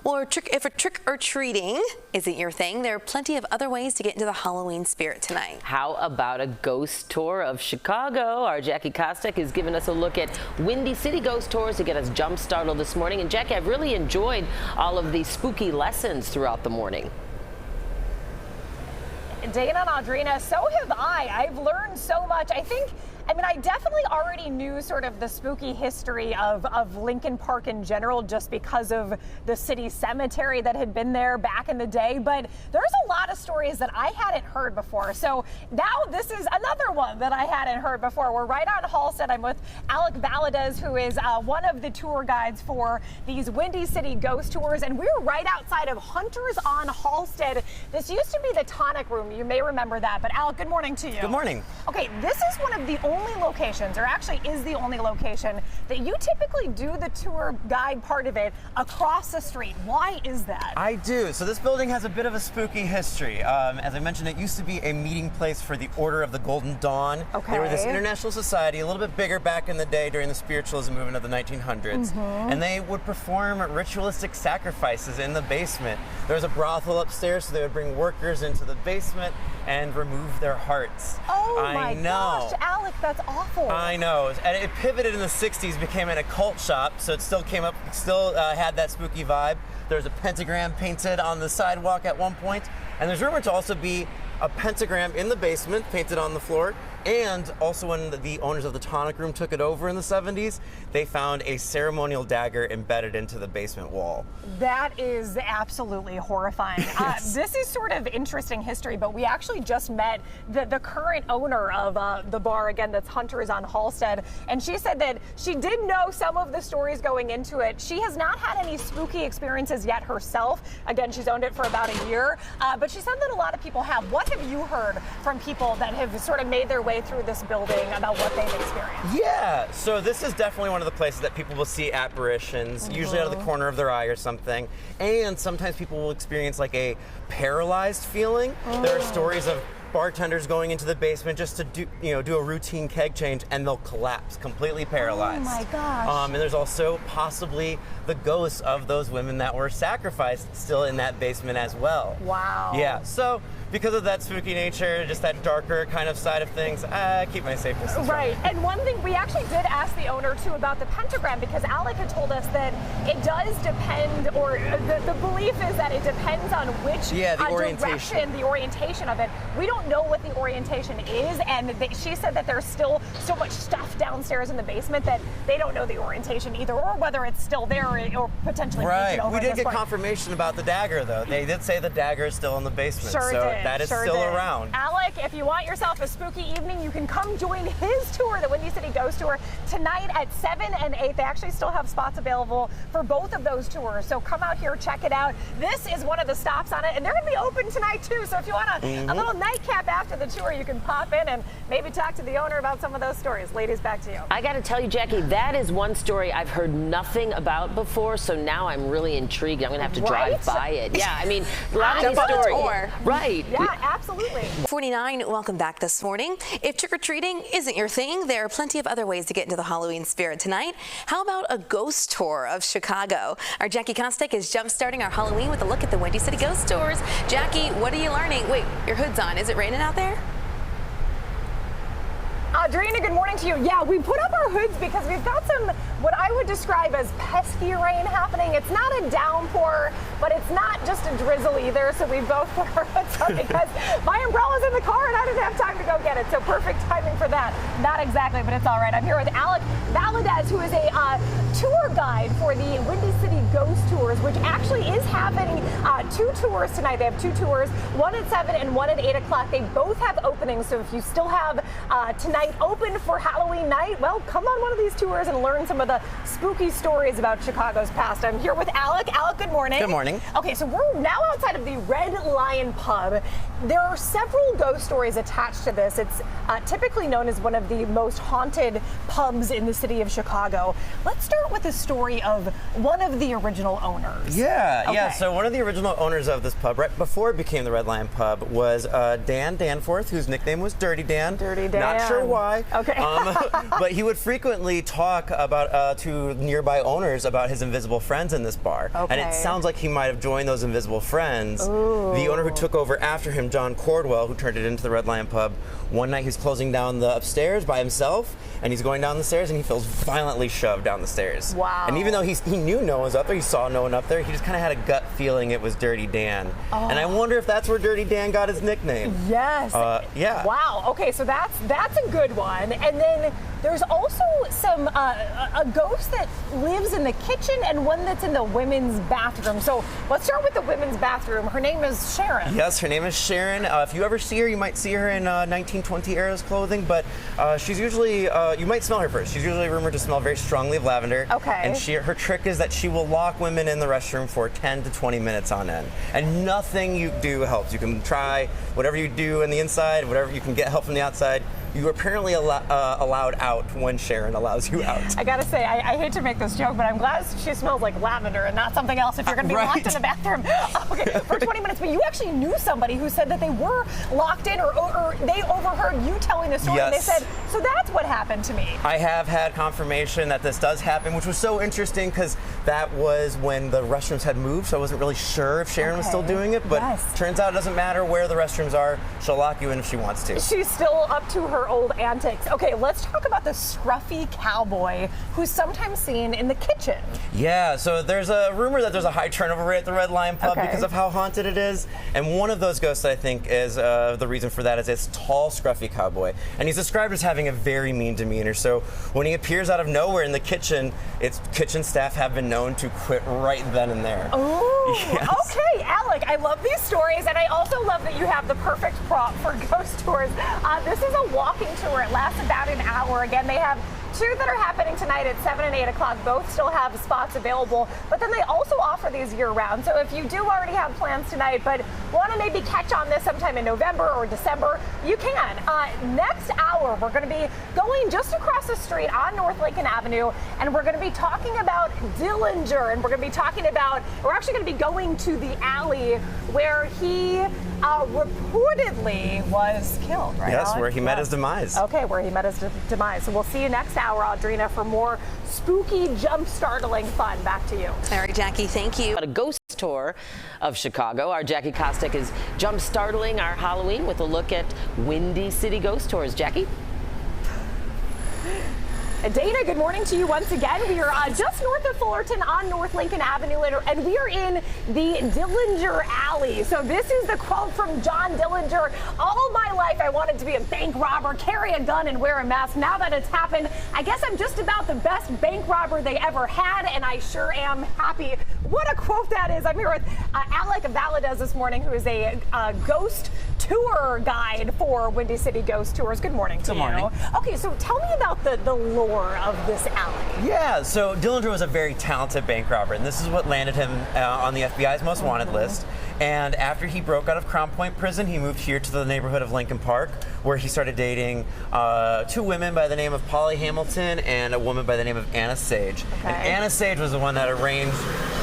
Well, if a trick-or-treating isn't your thing, there are plenty of other ways to get into the Halloween spirit tonight. How about a ghost tour of Chicago? Our Jackie Kostek has given us a look at Windy City ghost tours to get us jump-started this morning. And Jackie, I've really enjoyed all of the spooky lessons throughout the morning. Dana and Audrina, so have I. I've learned so much. I definitely already knew sort of the spooky history of Lincoln Park in general, just because of the city cemetery that had been there back in the day. But there's a lot of stories that I hadn't heard before. So now this is another one that I hadn't heard before. We're right on Halsted. I'm with Alec Valadez, who is one of the tour guides for these Windy City ghost tours. And we're right outside of Hunters on Halsted. This used to be the tonic room. You may remember that. But Alec, good morning to you. Good morning. Okay, this is one of the only locations, or actually is the only location, that you typically do the tour guide part of it across the street. Why is that? I do. So this building has a bit of a spooky history. As I mentioned, it used to be a meeting place for the Order of the Golden Dawn. Okay. They were this international society, a little bit bigger back in the day during the spiritualism movement of the 1900s. And they would perform ritualistic sacrifices in the basement. There was a brothel upstairs, so they would bring workers into the basement and remove their hearts. Oh I my know. gosh, Alec, that's awful. I know, and it pivoted in the 60s, became an occult shop, so it still had that spooky vibe. There was a pentagram painted on the sidewalk at one point, and there's rumored to also be a pentagram in the basement painted on the floor. And also, when the owners of the tonic room took it over in the 70s, they found a ceremonial dagger embedded into the basement wall. That is absolutely horrifying. This is sort of interesting history, but we actually just met the current owner of the bar, again, that's Hunters on Halsted, and she said that she did know some of the stories going into it. She has not had any spooky experiences yet herself. Again, she's owned it for about a year, but she said that a lot of people have. What have you heard from people that have sort of made their way through this building about what they've experienced? Yeah, so this is definitely one of the places that people will see apparitions, usually out of the corner of their eye or something. And sometimes people will experience like a paralyzed feeling. There are stories of bartenders going into the basement just to do a routine keg change, and they'll collapse, completely paralyzed. Oh my gosh. And there's also possibly the ghosts of those women that were sacrificed still in that basement as well. Wow. Yeah, so because of that spooky nature, just that darker kind of side of things, I keep my safe distance. Right, and one thing, we actually did ask the owner too about the pentagram, because Alec had told us that it does depend, or the belief is that it depends on which direction, the orientation of it. We don't know what the orientation is, and she said that there's still so much stuff downstairs in the basement that they don't know the orientation either, or whether it's still there or potentially right. over. We did get confirmation about the dagger, though. They did say the dagger is still in the basement, so that is still around. Alec, if you want yourself a spooky evening, you can come join his tour, the Windy City Ghost Tour, tonight at 7 and 8. They actually still have spots available for both of those tours, so come out here, check it out. This is one of the stops on it, and they're going to be open tonight too, so if you want a little nightcap after the tour, you can pop in and maybe talk to the owner about some of those stories. Ladies, back to you. I got to tell you, Jackie, that is one story I've heard nothing about before, so now I'm really intrigued. I'm going to have to drive by it. Yeah, I mean, a lot of these stories. Right. Yeah, absolutely. 49, welcome back this morning. If trick-or-treating isn't your thing, there are plenty of other ways to get into the Halloween spirit tonight. How about a ghost tour of Chicago? Our Jackie Kostek is jump-starting our Halloween with a look at the Windy City ghost tours. Jackie, what are you learning? Wait, your hood's on. Is it raining out there? Audrina, good morning to you. Yeah, we put up our hoods because we've got some, what I would describe as pesky rain happening. It's not a downpour, but it's not just a drizzle either, so we both put our hoods on because my umbrella's in the car and I didn't have time to go get it, so perfect timing for that. Not exactly, but it's all right. I'm here with Alec Valadez, who is a tour guide for the Windy City Ghost Tours, which actually is having 2 tours tonight. They have 2 tours, one at 7 and one at 8 o'clock. They both have openings, so if you still have tonight open for Halloween night, well, come on one of these tours and learn some of the spooky stories about Chicago's past. I'm here with Alec. Alec, good morning. Good morning. Okay, so we're now outside of the Red Lion Pub. There are several ghost stories attached to this. It's typically known as one of the most haunted pubs in the city of Chicago. Let's start with the story of one of the original owners. Yeah, so one of the original owners of this pub, right before it became the Red Lion Pub, was Dan Danforth, whose nickname was Dirty Dan. Dirty Dan. Not sure why. Okay. But he would frequently talk about to nearby owners about his invisible friends in this bar. Okay. And it sounds like he might have joined those invisible friends. Ooh. The owner who took over after him, John Cordwell, who turned it into the Red Lion Pub, one night he's closing down the upstairs by himself, and he's going down the stairs, and he feels violently shoved down the stairs. Wow. And even though he knew no one was up there, he saw no one up there, he just kind of had a gut feeling it was Dirty Dan. Oh. And I wonder if that's where Dirty Dan got his nickname. Yes. Yeah. Wow. Okay, so that's a good one. And then there's also some a ghost that lives in the kitchen and one that's in the women's bathroom. So let's start with the women's bathroom. Her name is Sharon. Yes, her name is Sharon. If you ever see her, you might see her in 1920 era's clothing, but she's usually, you might smell her first. She's usually rumored to smell very strongly of lavender. Okay. And her trick is that she will lock women in the restroom for 10 to 20 minutes on end. And nothing you do helps. You can try whatever you do on the inside, whatever you can get help from the outside. You are apparently allowed out when Sharon allows you out. I gotta say, I hate to make this joke, but I'm glad she smells like lavender and not something else if you're gonna be locked in the bathroom. Okay, for 20 minutes, but you actually knew somebody who said that they were locked in or they overheard you telling the story. Yes. And they said, so that's what happened to me. I have had confirmation that this does happen, which was so interesting because that was when the restrooms had moved, so I wasn't really sure if Sharon was still doing it, but turns out it doesn't matter where the restrooms are, she'll lock you in if she wants to. She's still up to her old antics. Okay, let's talk about the scruffy cowboy who's sometimes seen in the kitchen. Yeah, so there's a rumor that there's a high turnover rate at the Red Lion Pub because of how haunted it is. And one of those ghosts, I think, is the reason for that is this tall, scruffy cowboy. And he's described as having a very mean demeanor. So when he appears out of nowhere in the kitchen, its kitchen staff have been known to quit right then and there. Oh, yes. Okay, Alec, I love these stories, and I also love that you have the perfect prop for ghost tours. This is a walking tour. It lasts about an hour. Again, they have two that are happening tonight at 7 and 8 o'clock. Both still have spots available, but then they also offer these year-round. So if you do already have plans tonight, but want to maybe catch on this sometime in November or December, you can. Next hour, we're going to be going just across the street on North Lincoln Avenue, and we're going to be talking about Dillinger, and we're going to be talking about, we're actually going to be going to the alley where he reportedly was killed, right? Yes, Alec? where he met his demise. Okay, where he met his demise. So we'll see you next hour, Audrina, for more spooky, jump-startling fun. Back to you. All right, Jackie, thank you. A ghost tour of Chicago. Our Jackie Kostek is jump-startling our Halloween with a look at Windy City ghost tours. Jackie? Dana, good morning to you once again. We are just north of Fullerton on North Lincoln Avenue, and we are in the Dillinger Alley. So this is the quote from John Dillinger. All my life I wanted to be a bank robber, carry a gun, and wear a mask. Now that it's happened, I guess I'm just about the best bank robber they ever had, and I sure am happy. What a quote that is. I'm here with Alec Valadez this morning, who is a ghost tour guide for Windy City Ghost Tours. Good morning to you. Good morning. Okay, so tell me about the lore of this alley. Yeah, so Dillinger was a very talented bank robber, and this is what landed him on the FBI's most wanted list. And after he broke out of Crown Point Prison, he moved here to the neighborhood of Lincoln Park, where he started dating two women by the name of Polly Hamilton and a woman by the name of Anna Sage. Okay. And Anna Sage was the one that arranged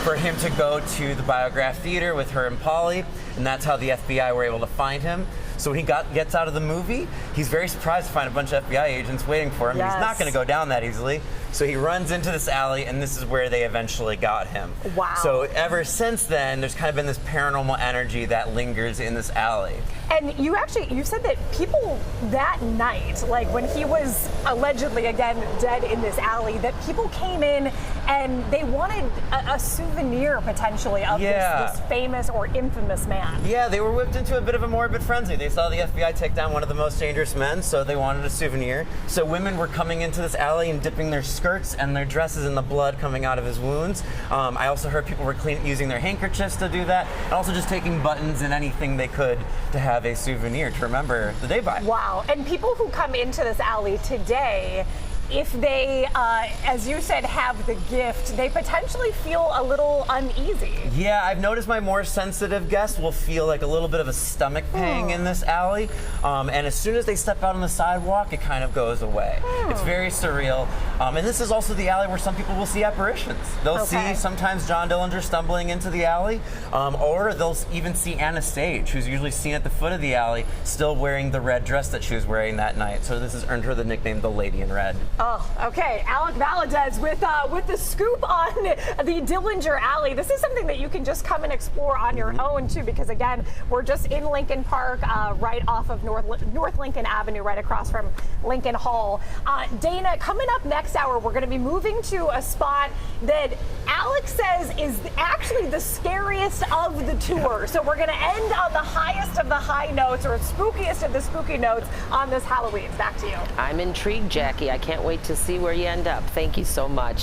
for him to go to the Biograph Theater with her and Polly, and that's how the FBI were able to find him. So when he gets out of the movie, he's very surprised to find a bunch of FBI agents waiting for him. Yes. He's not going to go down that easily. So he runs into this alley, and this is where they eventually got him. Wow. So ever since then, there's kind of been this paranormal energy that lingers in this alley. And you said that people that night, like when he was allegedly again dead in this alley, that people came in and they wanted a souvenir potentially of this famous or infamous man. Yeah, they were whipped into a bit of a morbid frenzy. They saw the FBI take down one of the most dangerous men, so they wanted a souvenir. So women were coming into this alley and dipping their skirts and their dresses in the blood coming out of his wounds. I also heard people were using their handkerchiefs to do that, and also just taking buttons and anything they could to have a souvenir to remember the day by. Wow. And people who come into this alley today, if they, as you said, have the gift, they potentially feel a little uneasy. Yeah, I've noticed my more sensitive guests will feel like a little bit of a stomach pang in this alley. And as soon as they step out on the sidewalk, it kind of goes away. It's very surreal. And this is also the alley where some people will see apparitions. They'll see sometimes John Dillinger stumbling into the alley, or they'll even see Anna Stage, who's usually seen at the foot of the alley, still wearing the red dress that she was wearing that night. So this has earned her the nickname the Lady in Red. Oh, okay. Alec Valadez with the scoop on the Dillinger Alley. This is something that you can just come and explore on your own too, because again, we're just in Lincoln Park, right off of North Lincoln Avenue, right across from Lincoln Hall. Dana, coming up next hour, we're going to be moving to a spot that Alex says is actually the scariest of the tour. So we're going to end on the highest of the high notes, or spookiest of the spooky notes on this Halloween. Back to you. I'm intrigued, Jackie. I can't wait to see where you end up. Thank you so much.